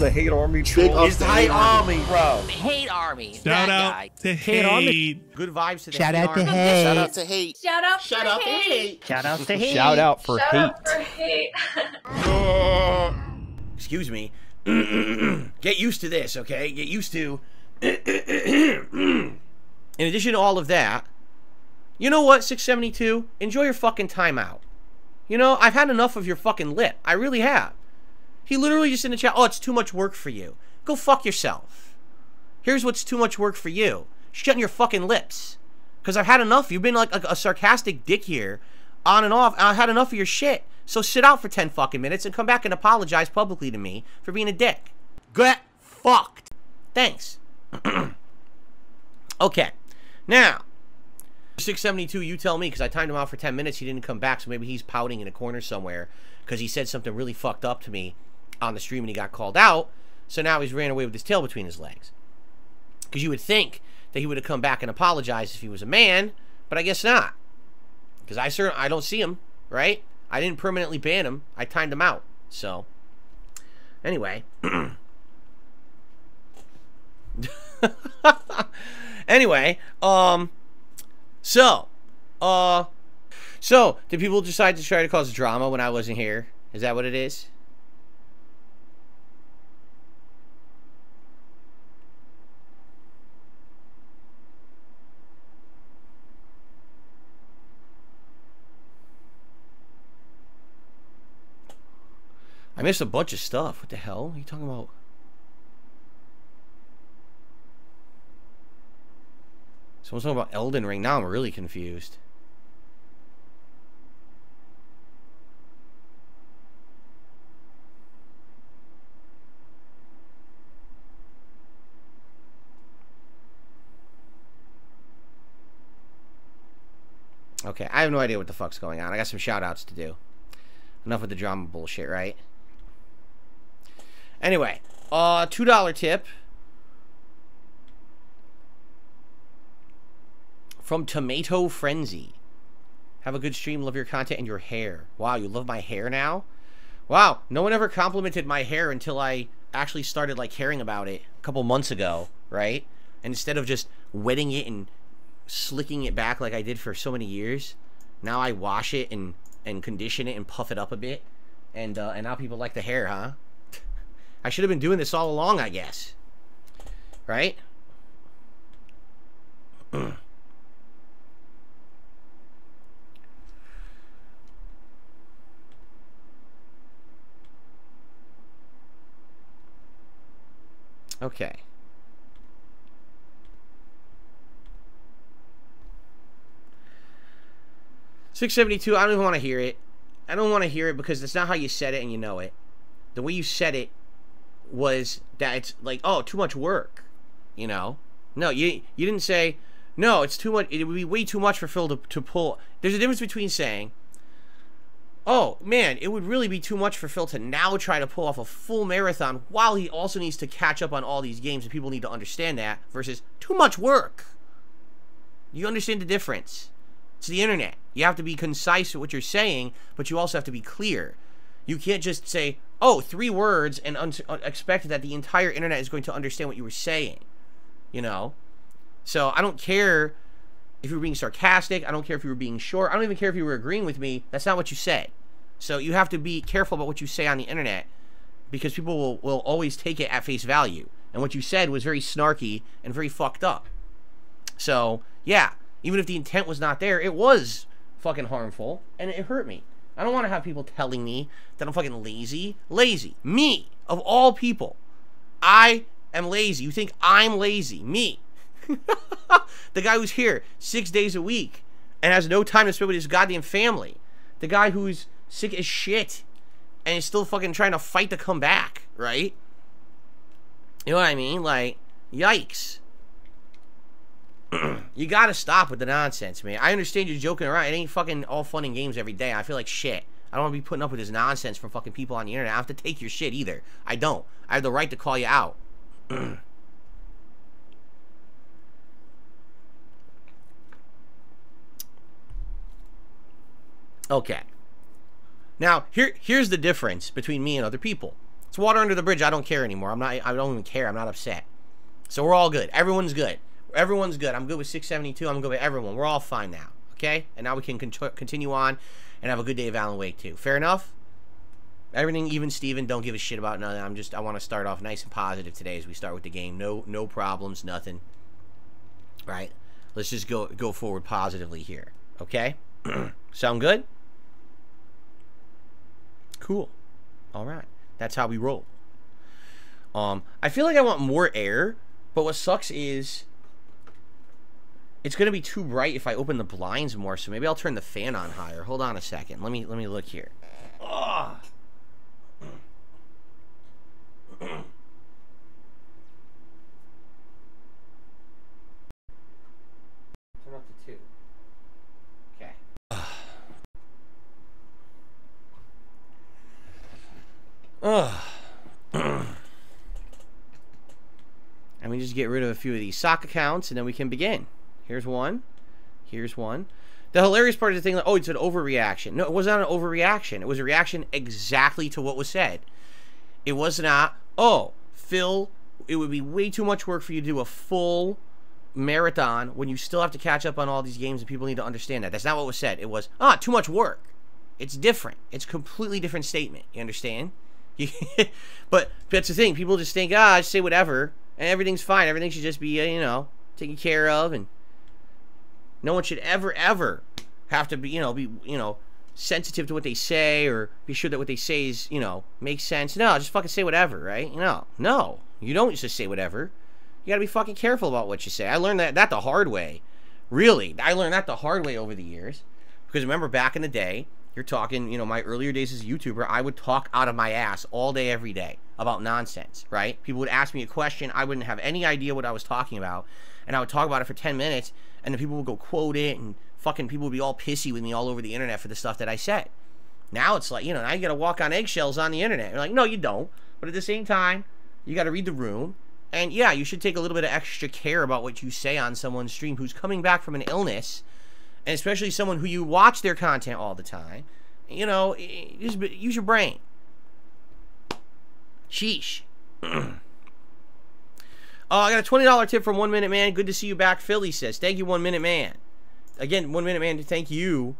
The hate army troll. It's the hate army, bro. Hate army. Shout out to hate. Good vibes to the Shout hate out to army. hate. Shout out to hate. Shout out Shout for out to hate. hate. Shout out to hate. Shout out for Shout hate. out for hate. Excuse me. Get used to this, okay? Get used to. In addition to all of that, you know what, 672? Enjoy your fucking time out. You know, I've had enough of your fucking lip. I really have. He literally just in the chat, oh, it's too much work for you. Go fuck yourself. Here's what's too much work for you. Shutting your fucking lips. Because I've had enough. You've been like a sarcastic dick here, on and off. I've had enough of your shit. So sit out for 10 fucking minutes and come back and apologize publicly to me for being a dick. Get fucked. Thanks. Okay. Now, 672, you tell me, because I timed him out for 10 minutes. He didn't come back, so maybe he's pouting in a corner somewhere because he said something really fucked up to me on the stream and he got called out. So now he's ran away with his tail between his legs. Because you would think that he would have come back and apologized if he was a man, but I guess not. Because I don't see him, right? I didn't permanently ban him. I timed him out. So, anyway. Anyway, so, did people decide to try to cause drama when I wasn't here? Is that what it is? I missed a bunch of stuff. What the hell are you talking about? Someone's talking about Elden Ring. Now I'm really confused. Okay, I have no idea what the fuck's going on. I got some shout-outs to do. Enough with the drama bullshit, right? Anyway, $2 tip from Tomato Frenzy. Have a good stream. Love your content and your hair. Wow, you love my hair now? Wow, no one ever complimented my hair until I actually started like caring about it a couple months ago, right? And instead of just wetting it and slicking it back like I did for so many years, now I wash it and condition it and puff it up a bit, and now people like the hair, huh? I should have been doing this all along, I guess. Right? Okay. $672, I don't even want to hear it. I don't want to hear it because that's not how you said it and you know it. The way you said it was that it's like, oh, too much work. You know? No, you didn't say, no, it's too much. It would be way too much for Phil to pull. There's a difference between saying, oh, man, it would really be too much for Phil to now try to pull off a full marathon while he also needs to catch up on all these games, and people need to understand that, versus too much work. You understand the difference? It's the internet. You have to be concise with what you're saying, but you also have to be clear. You can't just say, oh, 3 words and expect that the entire internet is going to understand what you were saying. You know? So I don't care if you were being sarcastic. I don't care if you were being short. I don't even care if you were agreeing with me. That's not what you said. So you have to be careful about what you say on the internet, because people will always take it at face value. And what you said was very snarky and very fucked up. So, yeah. Even if the intent was not there, it was fucking harmful, and it hurt me. I don't want to have people telling me that I'm fucking lazy. Lazy. Me, of all people. I am lazy. You think I'm lazy. Me. The guy who's here 6 days a week and has no time to spend with his goddamn family. The guy who's sick as shit and is still fucking trying to fight to come back, right? You know what I mean? Like, yikes. You gotta stop with the nonsense, man. I understand you're joking around. It ain't fucking all fun and games every day. I feel like shit. I don't want to be putting up with this nonsense from fucking people on the internet. I don't have to take your shit either. I don't. I have the right to call you out. Okay. Now, here's the difference between me and other people. It's water under the bridge. I don't care anymore. I don't even care. I'm not upset. So we're all good. Everyone's good. Everyone's good. I'm good with 672. I'm good with everyone. We're all fine now. Okay? And now we can continue on and have a good day of Alan Wake 2. Fair enough? Everything even Steven, don't give a shit about nothing. I want to start off nice and positive today as we start with the game. No problems, nothing. Right? Let's just go forward positively here. Okay? Sound good? Cool. All right. That's how we roll. I feel like I want more air, but what sucks is it's going to be too bright if I open the blinds more, so maybe I'll turn the fan on higher. Hold on a second. Let me look here. Ugh. Turn up to 2. Okay. And we just get rid of a few of these sock accounts, and then we can begin. Here's one. Here's one. The hilarious part of the thing, like, oh, it's an overreaction. No, it was not an overreaction. It was a reaction exactly to what was said. It was not, oh, Phil, it would be way too much work for you to do a full marathon when you still have to catch up on all these games, and people need to understand that. That's not what was said. It was, too much work. It's different. It's a completely different statement. You understand? But that's the thing. People just think, just say whatever, and everything's fine. Everything should just be, taken care of, and no one should ever have to be, sensitive to what they say, or be sure that what they say is, makes sense. No, just fucking say whatever, right? No, you don't just say whatever. You gotta be fucking careful about what you say. I learned that the hard way. Really, I learned that the hard way over the years. Because remember, back in the day, you're talking, my earlier days as a YouTuber, I would talk out of my ass all day, every day about nonsense, right? People would ask me a question, I wouldn't have any idea what I was talking about, and I would talk about it for 10 minutes, and then people would go quote it, and fucking people would be all pissy with me all over the internet for the stuff that I said. Now it's like, now you gotta walk on eggshells on the internet. You're like, no, you don't. But at the same time, you gotta read the room, and yeah, you should take a little bit of extra care about what you say on someone's stream who's coming back from an illness, and especially someone who you watch their content all the time. Use your brain. Sheesh. Oh, I got a $20 tip from 1 Minute Man. Good to see you back, Philly says. Thank you, 1 Minute Man. Again, 1 Minute Man, thank you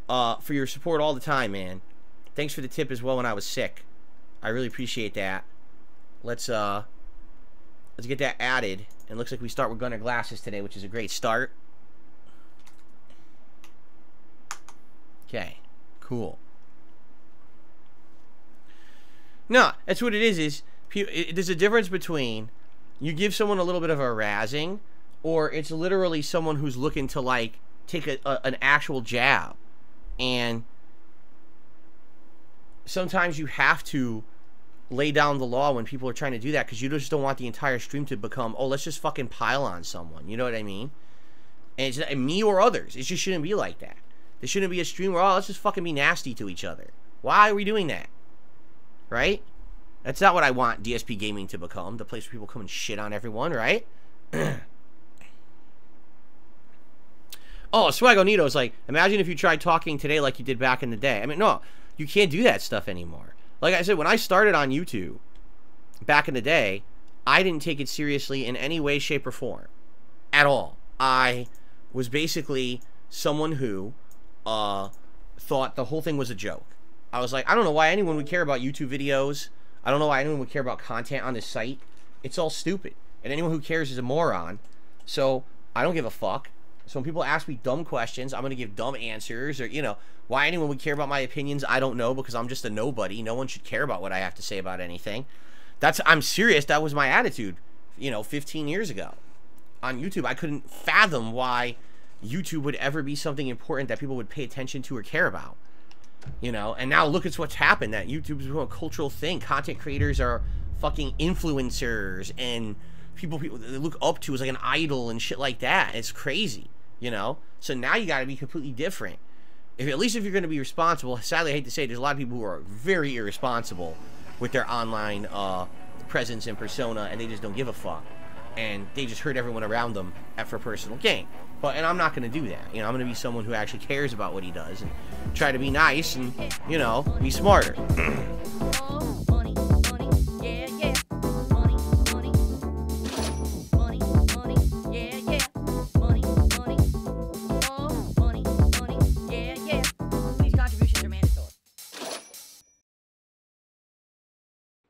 for your support all the time, man. Thanks for the tip as well when I was sick. I really appreciate that. Let's get that added. And it looks like we start with Gunner Glasses today, which is a great start. Okay, cool. No, that's what it is there's a difference between you give someone a little bit of a razzing, or it's literally someone who's looking to, like, take an actual jab. And sometimes you have to lay down the law when people are trying to do that, because you just don't want the entire stream to become, oh, let's just fucking pile on someone. You know what I mean? And it's me or others. It just shouldn't be like that. There shouldn't be a stream where, oh, let's just fucking be nasty to each other. Why are we doing that? Right? That's not what I want DSP Gaming to become. The place where people come and shit on everyone, right? Oh, Swagonito's like, imagine if you tried talking today like you did back in the day. I mean, no, you can't do that stuff anymore. Like I said, when I started on YouTube back in the day, I didn't take it seriously in any way, shape, or form. At all. I was basically someone who thought the whole thing was a joke. I was like, I don't know why anyone would care about YouTube videos. I don't know why anyone would care about content on this site. It's all stupid. And anyone who cares is a moron. So I don't give a fuck. So when people ask me dumb questions, I'm going to give dumb answers. Or, why anyone would care about my opinions, I don't know, because I'm just a nobody. No one should care about what I have to say about anything. I'm serious. That was my attitude, 15 years ago. On YouTube, I couldn't fathom why YouTube would ever be something important that people would pay attention to or care about. And now look at what's happened. That YouTube is a cultural thing. Content creators are fucking influencers, and people they look up to as like an idol and shit like that. It's crazy, So now you got to be completely different. At least if you're going to be responsible. Sadly, I hate to say, there's a lot of people who are very irresponsible with their online presence and persona, and they just don't give a fuck, and they just hurt everyone around them for personal gain. And I'm not going to do that. I'm going to be someone who actually cares about what he does and try to be nice and, be smarter.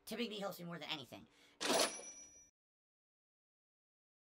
Typically helps me more than anything.